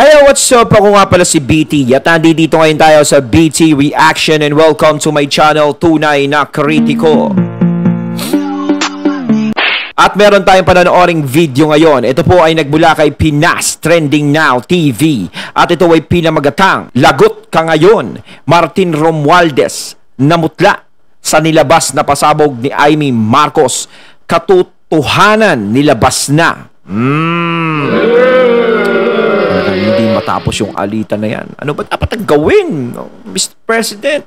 Hello, what's up? Ako nga pala si BT at nandito ngayon tayo sa BT Reaction and welcome to my channel, Tunay na Kritiko. At meron tayong panonooring video ngayon. Ito po ay nagbula kay Pinas Trending Now TV. At ito ay pinamagatang Lagot Ka Ngayon, Martin Romualdez, namutla sa nilabas na pasabog ni Amy Marcos. Katotohanan nilabas na. Hindi matapos yung alitan na yan. Ano ba dapat ang gawin, Mr. President?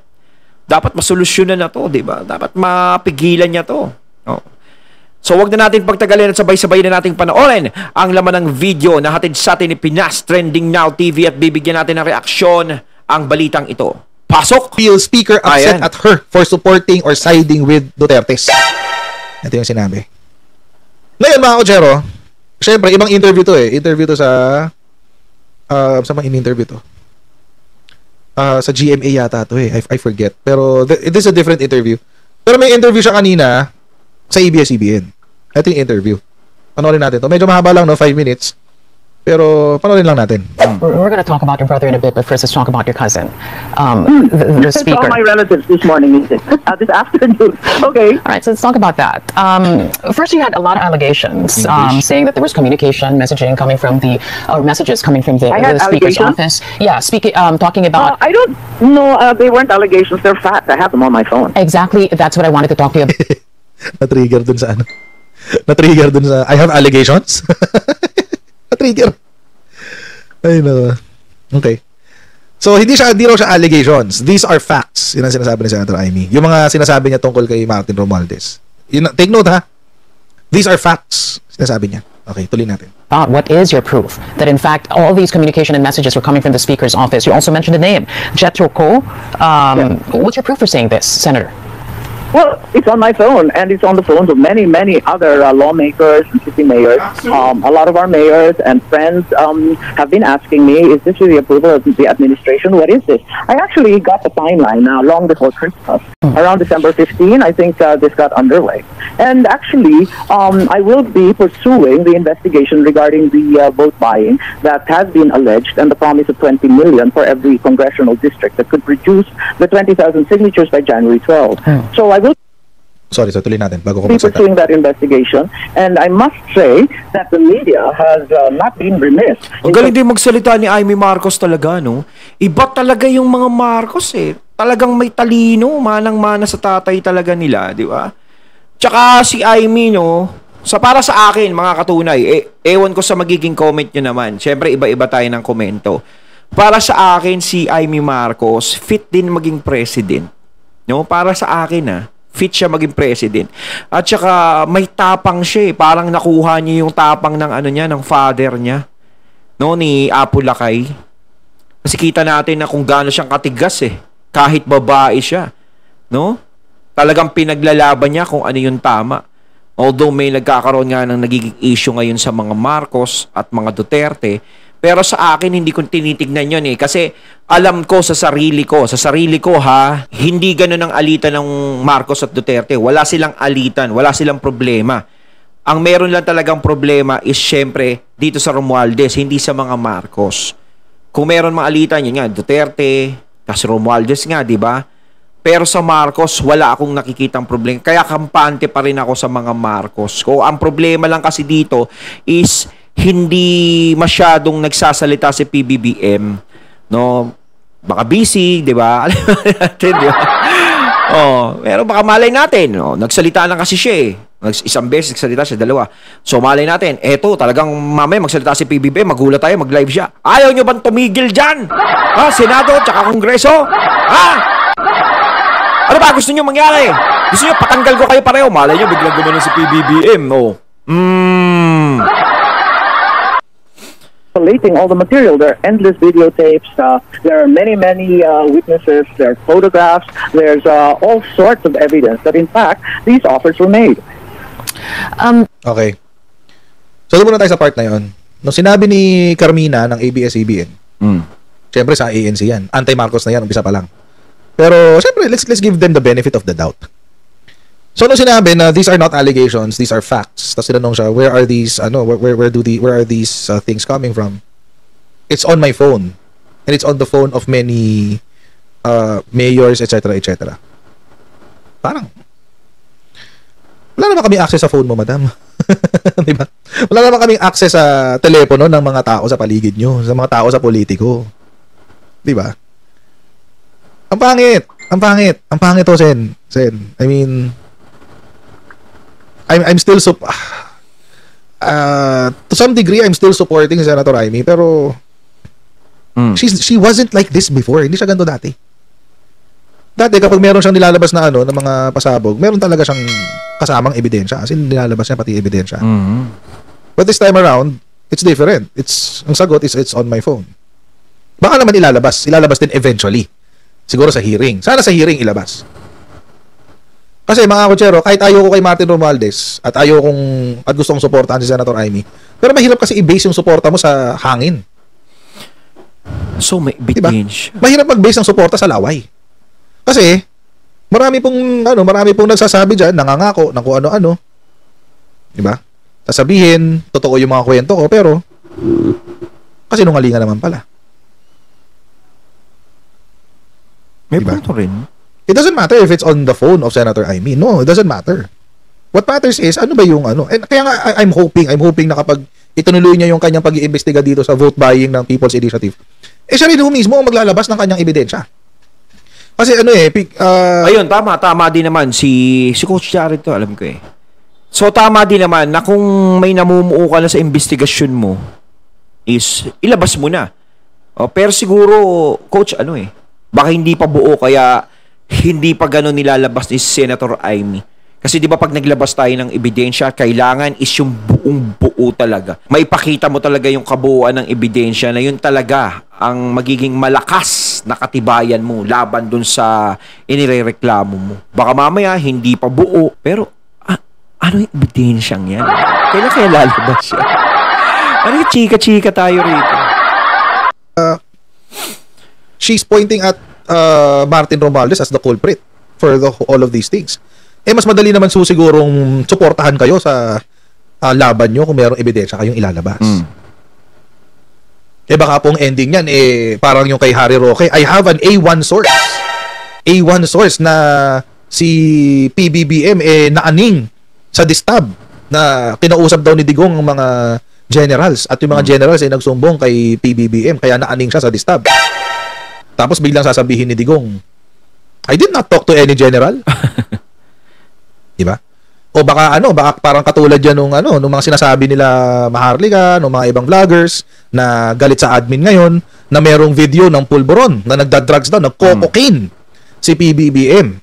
Dapat masolusyonan na to, di ba? Dapat mapigilan niya to. So wag na natin pagtagalin at sabay-sabay na nating panoorin ang laman ng video na hatid sa atin ni Pinas Trending Now TV at bibigyan natin ng reaksyon ang balitang ito. Pasok! Speaker upset at her for supporting or siding with Duterte. Ito yung sinabi. Ngayon mga kochero, syempre ibang interview to eh. Interview to sa saan bang in-interview to? Sa GMA yata to eh. I forget. Pero it is a different interview. Pero may interview siya kanina sa ABS-CBN. Ito yung interview. Panoorin natin to. Medyo mahaba lang, no? 5 minutes. Pero panoorin lang natin. We're going to talk about your brother in a bit, but first let's talk about your cousin. The speaker. All my relatives this morning, this afternoon. Okay. All right, so let's talk about that. First, you had a lot of allegations saying that there was communication, messaging coming from the, or messages coming from the speaker's office. Yeah, talking about. I don't know. They weren't allegations. They're facts. I have them on my phone. Exactly. That's what I wanted to talk to you about. Na-trigger dun sa ano? Na-trigger dun sa I have allegations? Na-trigger. Ay no. Okay. So hindi raw siya allegations. These are facts. Yun ang sinasabi ni Senator Amy. Yung mga sinasabi niya tungkol kay Martin Romualdez. Take note ha. These are facts. Sinasabi niya. Okay, tuloy natin. What is your proof that in fact all these communication and messages were coming from the speaker's office? You also mentioned the name, Jethro Ko. What's your proof for saying this, Senator? Well, it's on my phone, and it's on the phones of many, many other lawmakers and city mayors. A lot of our mayors and friends have been asking me, is this really approval of the administration? What is this? I actually got the timeline long before Christmas. Around December 15, I think this got underway. And actually, I will be pursuing the investigation regarding the vote buying that has been alleged and the promise of 20 million for every congressional district that could produce the 20,000 signatures by January 12. So I will Sorry, tuloy natin bago ko be pursuing that investigation, and I must say that the media has not been remiss. Ang galing din magsalita ni Amy Marcos talaga, no? Iba talaga yung mga Marcos eh. Talagang may talino, manang-mana sa tatay talaga nila, di ba? Tsaka si Amy, no? Para sa akin, mga katunay, ewan ko sa magiging comment nyo naman. Siyempre, iba-iba tayo ng komento. Para sa akin, si Amy Marcos, fit din maging president. No? Para sa akin, fit siya maging president. At saka may tapang siya eh. Parang nakuha niya yung tapang ng ng father niya. No, ni Apo Lakay. Kasi kita natin na kung gaano siyang katigas eh. Kahit babae siya. No? Talagang pinaglalaban niya kung ano yung tama. Although may nagkakaroon nga ng nagiging issue ngayon sa mga Marcos at mga Duterte. Pero sa akin, hindi ko tinitignan yun eh. Kasi alam ko sa sarili ko hindi ganun ang alitan ng Marcos at Duterte. Wala silang alitan, wala silang problema. Ang meron lang talagang problema is syempre dito sa Romualdez, hindi sa mga Marcos. Kung meron mga alitan, yun nga, Duterte, kasi Romualdez nga, di ba? Pero sa Marcos, wala akong nakikitang problema. Kaya kampante pa rin ako sa mga Marcos. Kung ang problema lang kasi dito is hindi masyadong nagsasalita si PBBM, no? Baka busy, 'di ba? Di ba? Pero baka malay natin, no? Nagsalita lang kasi siya eh. Isang beses nagsalita siya, dalawa. So malay natin, eto talagang mamaya magsalita si PBBM, magulat tayo, mag-live siya. Ayaw nyo bang tumigil diyan? Senado tsaka Kongreso? Ano ba gusto nyo mangyari? Gusto nyo patanggal ko kayo pareho? Malay nyo biglang gumanon si PBBM, collating all the material. There are endless videotapes. There are many witnesses. There are photographs. There's all sorts of evidence that, in fact, these offers were made. Okay. So, doon muna tayo sa part na yun. Nung sinabi ni Carmina ng ABS-CBN, syempre sa ANC yan. Anti-Marcos na yan, umpisa pa lang. Pero, syempre, let's give them the benefit of the doubt. So nung sinabi na these are not allegations, these are facts. Tapos tinanong siya, where are these things coming from? it's on my phone. And it's on the phone of many mayors, etc., etc. Parang, wala naman kami access sa phone mo, madam. Di ba? Wala naman kaming access sa telepono ng mga tao sa paligid nyo, sa mga tao sa politiko. Di ba? Ang pangit. Ang pangit. Ang pangit to, Sen. I mean, I'm still to some degree, I'm still supporting Senator Amy, pero she wasn't like this before. Hindi siya ganito dati. Dati, kapag meron siyang nilalabas na ng mga pasabog, meron talaga siyang kasamang ebidensya. As in, nilalabas niya pati ebidensya. But this time around, it's different. Ang sagot is, it's on my phone. Baka naman ilalabas. Ilalabas din eventually. Siguro sa hearing. Sana sa hearing ilabas. Kasi mga kutsero, kahit ayaw ko kay Martin Romualdez at gusto kong suportahan si Senator Amy, pero mahirap kasi i-base yung suporta mo sa hangin. So, may ebidensya. Diba? Mahirap mag-base ng suporta sa laway. Kasi, marami pong nagsasabi dyan, nangangako, ng kung ano-ano. Diba? Sasabihin, totoo yung mga kwento ko, pero, kasi nungalingan naman pala. May diba? punto rin. It doesn't matter if it's on the phone of Senator Amy. No, it doesn't matter. What matters is, ano ba yung ano? And kaya nga, I'm hoping na kapag itunuloy niya yung kanyang pag-iimbestiga dito sa vote buying ng People's Initiative, siya rin mismo ang maglalabas ng kanyang ebidensya. Kasi ayun, tama din naman si Coach Jared to, alam ko eh. So tama din naman na kung may namumuo ka na sa investigasyon mo is ilabas mo na. Pero siguro Coach baka hindi pa buo kaya hindi pa gano'n nilalabas ni Senator Amy. Kasi di ba pag naglabas tayo ng ebidensya, kailangan is yung buong buo talaga. Maipakita mo talaga yung kabuuan ng ebidensya na yun talaga ang magiging malakas na katibayan mo laban dun sa inirereklamo mo. Baka mamaya hindi pa buo, pero ano yung ebidensyang yan? Kailan kaya lalabas siya? Ano yung chika-chika tayo rito? She's pointing at Martin Romualdez as the culprit for all of these things. Mas madali naman sigurong suportahan kayo sa laban nyo kung mayroong ebidensya kayong ilalabas. Baka pong ending yan, parang yung kay Harry Roque, I have an A1 source. A1 source na si PBBM naaning sa distab na kinausap daw ni Digong ang mga generals at yung mga generals nagsumbong kay PBBM kaya naaning siya sa distab. Tapos biglang sasabihin ni Digong, I did not talk to any general. Diba? O baka parang katulad yan nung mga sinasabi nila Maharlika, nung mga ibang vloggers na galit sa admin ngayon na merong video ng pulburon na nagda-drugs daw, nagko-cocaine si PBBM.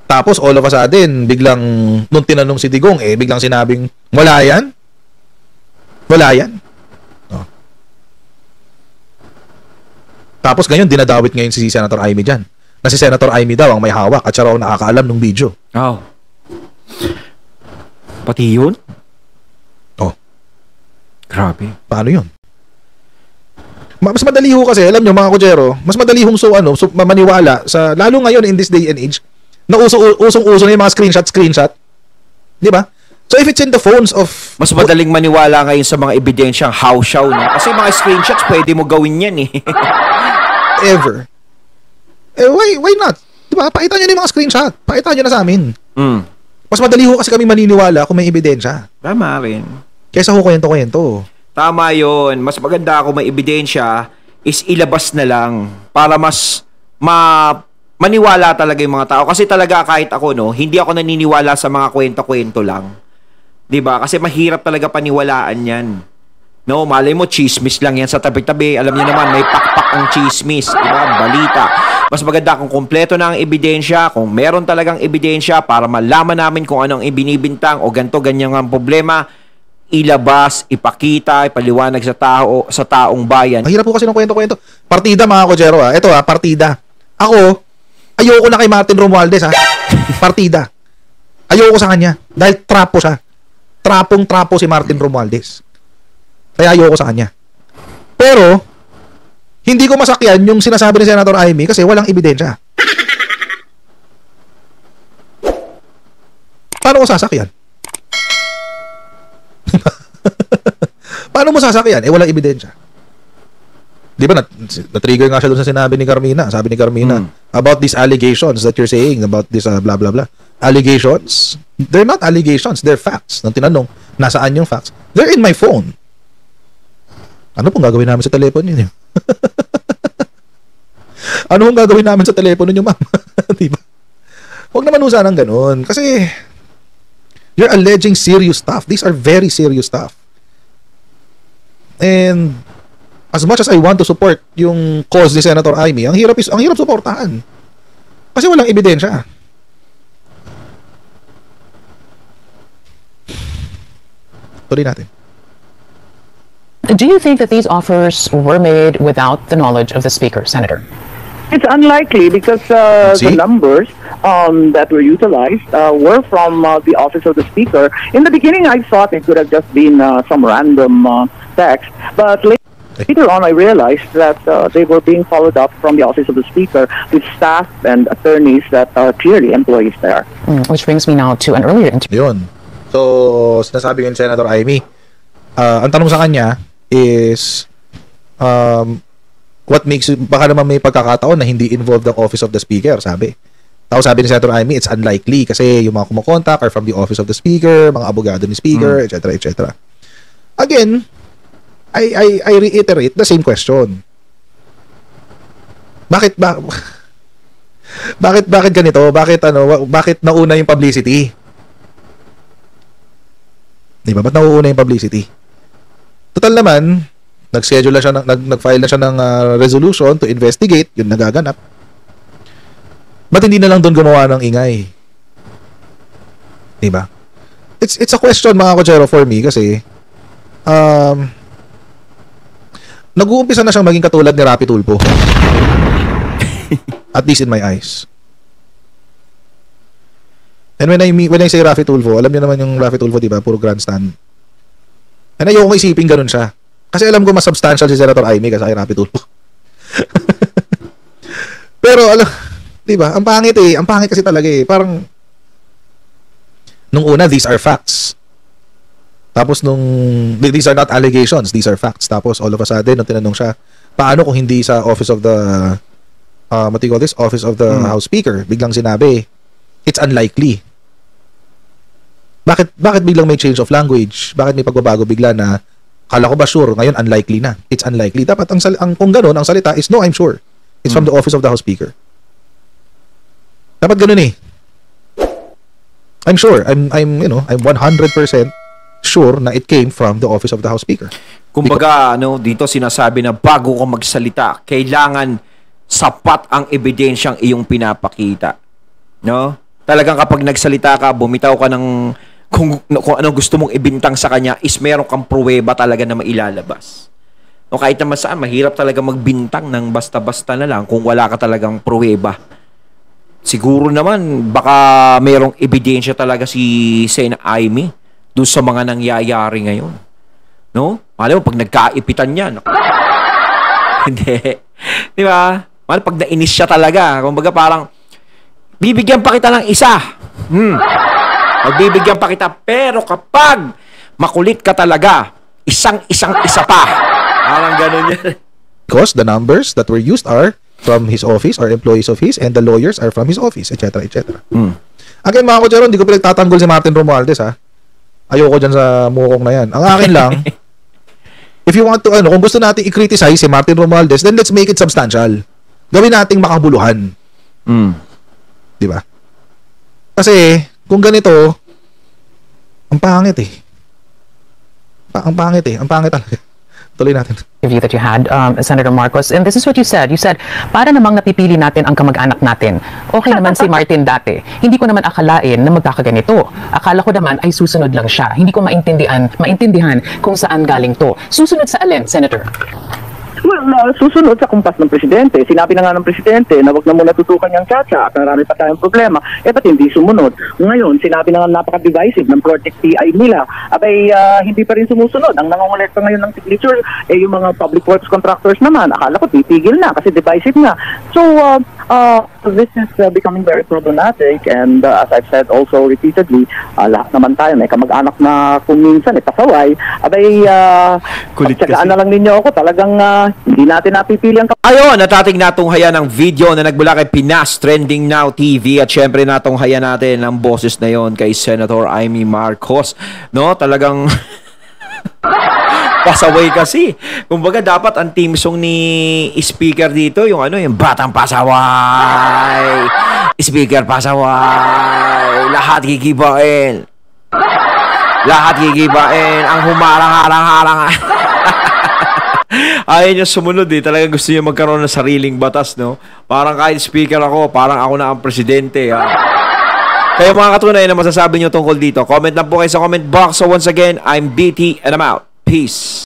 Tapos all of a sudden, biglang nung tinanong si Digong, biglang sinabing, wala yan? Wala yan? Oh. Tapos ngayon, dinadawit ngayon si Senator Amy dyan. Na si Senator Amy daw ang may hawak at siya raw nakakaalam ng video. Oh. Pati yun? Oh. Grabe. Paano yun? Mas madali ho kasi, alam nyo mga kutsero, mas madali hong maniwala sa, lalo ngayon in this day and age, na usong-uso na yung mga screenshot. Di ba? So if it's in the phones of... Mas madaling maniwala ngayon sa mga ebidensyang hausyaw, no? Kasi mga screenshots, pwede mo gawin yan Ever. Why not? Diba? Pakita nyo na yung mga screenshot. Pakita nyo na sa amin. Mas madali ho kasi kami maniniwala kung may ebidensya. Tama rin. Kesa ho kwento-kwento. Tama yun. Mas maganda kung may ebidensya is ilabas na lang para mas maniwala talaga yung mga tao. Kasi talaga kahit ako, hindi ako naniniwala sa mga kwento-kwento lang. Diba? Kasi mahirap talaga paniwalaan yan. No, malay mo, chismis lang yan sa tabi-tabi. Alam niyo naman, may pakpak ang chismis. Diba? Balita. Mas maganda kung kompleto na ang ebidensya, kung meron talagang ebidensya para malaman namin kung anong ibinibintang o ganyan ang problema, ilabas, ipakita, ipaliwanag sa taong bayan. Mahirap po kasi ng kwento-kwento. Partida mga kutsero Ito partida. Ako, ayoko na kay Martin Romualdez Partida. Ayoko sa kanya. Dahil trapo siya. Trapong-trapo si Martin Romualdez. Kaya ayoko sa kanya. Pero, hindi ko masakyan yung sinasabi ni Senator Amy kasi walang ebidensya. Paano ko sasakyan? Paano mo sasakyan? Walang ebidensya. Di ba, na-trigger nga siya doon sa sinabi ni Carmina. Sabi ni Carmina, about these allegations that you're saying, about this blah, blah, blah. Allegations? They're not allegations, they're facts. Nang tinanong, nasaan yung facts? They're in my phone. Ano pong gagawin namin sa telepono niyo? Ano pong gagawin namin sa telepono niyo, ma'am? Di ba? Huwag naman usanang ganun. Kasi, you're alleging serious stuff. These are very serious stuff. And, as much as I want to support yung cause ni Senator Amy, ang hirap suportahan. Kasi walang ebidensya. Tuloy natin. Do you think that these offers were made without the knowledge of the Speaker, Senator? It's unlikely because the numbers that were utilized were from the office of the Speaker. In the beginning, I thought it could have just been some random text, but later on, I realized that they were being followed up from the office of the Speaker with staff and attorneys that are clearly employees there. Which brings me now to an earlier interview. Yun. So, sinasabi ng Senator Amy, ang tanong sa kanya is, what makes you, baka naman may pagkakataon na hindi involved ang office of the Speaker, sabi. Tapos sabi ni Senator Amy, it's unlikely kasi yung mga kumukontak are from the office of the Speaker, mga abogado ni Speaker, etc., etc. Again, I reiterate the same question. Bakit ganito? Bakit nauna yung publicity? Di ba? Ba't nauuna yung publicity? Total naman, nag-schedule na siya, nag-file na siya ng resolution to investigate yung nagaganap. Ba't hindi na lang doon gumawa ng ingay? Di ba? It's a question, mga kochero, for me kasi nag-uumpisa na siyang maging katulad ni Rapi Tulfo. At least in my eyes. And when I say Rafi Tulfo, alam niyo naman yung Rafi Tulfo, di ba? Puro grandstand. And ayoko ko isipin ganun siya. Kasi alam ko mas substantial si Senator Amy kasi kay Rafi Tulfo. Pero alam, di ba? Ang pangit eh. Ang pangit kasi talaga eh. Parang nung una, these are facts. Tapos these are not allegations, these are facts. Tapos all of a sudden, nung tinanong siya, paano kung hindi sa office of the office of the House Speaker, biglang sinabi, it's unlikely. Bakit biglang may change of language? Bakit may pagbabago bigla na kala ko ba sure, ngayon unlikely na. It's unlikely. Dapat kung gano'n, ang salita is no, I'm sure. It's from the office of the House Speaker. Dapat gano'n eh. I'm sure. I'm 100% sure na it came from the office of the House Speaker. Kumbaga, dito sinasabi na bago ka magsalita, kailangan sapat ang ebidensyang iyong pinapakita. No? Talagang kapag nagsalita ka, bumitaw ka ng kung ano gusto mong ibintang sa kanya is meron kang pruweba talaga na mailalabas. O kahit naman saan, mahirap talaga magbintang ng basta-basta na lang kung wala ka talagang pruweba. Siguro naman, baka merong ebidensya talaga si Sen. Amy doon sa mga nangyayari ngayon. No? Alam mo, pag nagkaipitan yan. Hindi. Di ba? Pag nainis siya talaga, kumbaga parang, bibigyan pa kita ng isa. Magbibigyan pa kita. Pero kapag makulit ka talaga, isa pa. Parang ganun yan. Because the numbers that were used are from his office, are employees of his, and the lawyers are from his office, etc., etc. Again, mga kochero, hindi ko pinagtatanggol si Martin Romualdez, ha? Ayoko dyan sa mukong na yan. Ang akin lang, if you want to, kung gusto natin i-criticize si Martin Romualdez, then let's make it substantial. Gawin nating makabuluhan. Di ba? Kasi, kung ganito, ang pangit eh. Ang pangit talaga. Tuloy natin. Interview that you had, Senator Marcos, and this is what you said. You said, para namang napipili natin ang kamag-anak natin. Okay naman si Martin dati. Hindi ko naman akalain na magkakaganito. Akala ko naman ay susunod lang siya. Hindi ko maintindihan kung saan galing to. Susunod sa alin, Senator? Well, susunod sa kumpas ng presidente. Sinabi na nga ng presidente na wag na muna tutukan yung Chacha at marami pa tayong problema. Ba't hindi sumunod? Ngayon, sinabi na nga napaka-divisive ng project TI nila. Abay, hindi pa rin sumusunod. Ang nangongolekta ngayon ng signature, yung mga public works contractors naman. Akala ko titigil na kasi divisive na. So, This is becoming very problematic, and as I've said also repeatedly, lahat naman tayo may kamag-anak na kung minsan pasaway, Kulit pagtsagaan kasi. na lang ninyo ako, talagang hindi natin napipili ang Ayun, natating natunghayan ng video na nagbula kay Pinas Trending Now TV at syempre natunghayan natin ang boses na yon kay Senator Amy Marcos. No, talagang pasaway kasi. Kumbaga dapat ang team song ni speaker dito yung yung batang pasaway. Speaker pasaway. Lahat gigibain. Lahat gigibain. Ang humarang-harang-harang. Ayaw niya sumunod Talagang gusto niya magkaroon ng sariling batas, no? Parang kahit speaker ako, parang ako na ang presidente, ha? Kaya mga katunay na masasabi niyo tungkol dito, comment lang po kayo sa comment box. So once again, I'm BT and I'm out. Peace.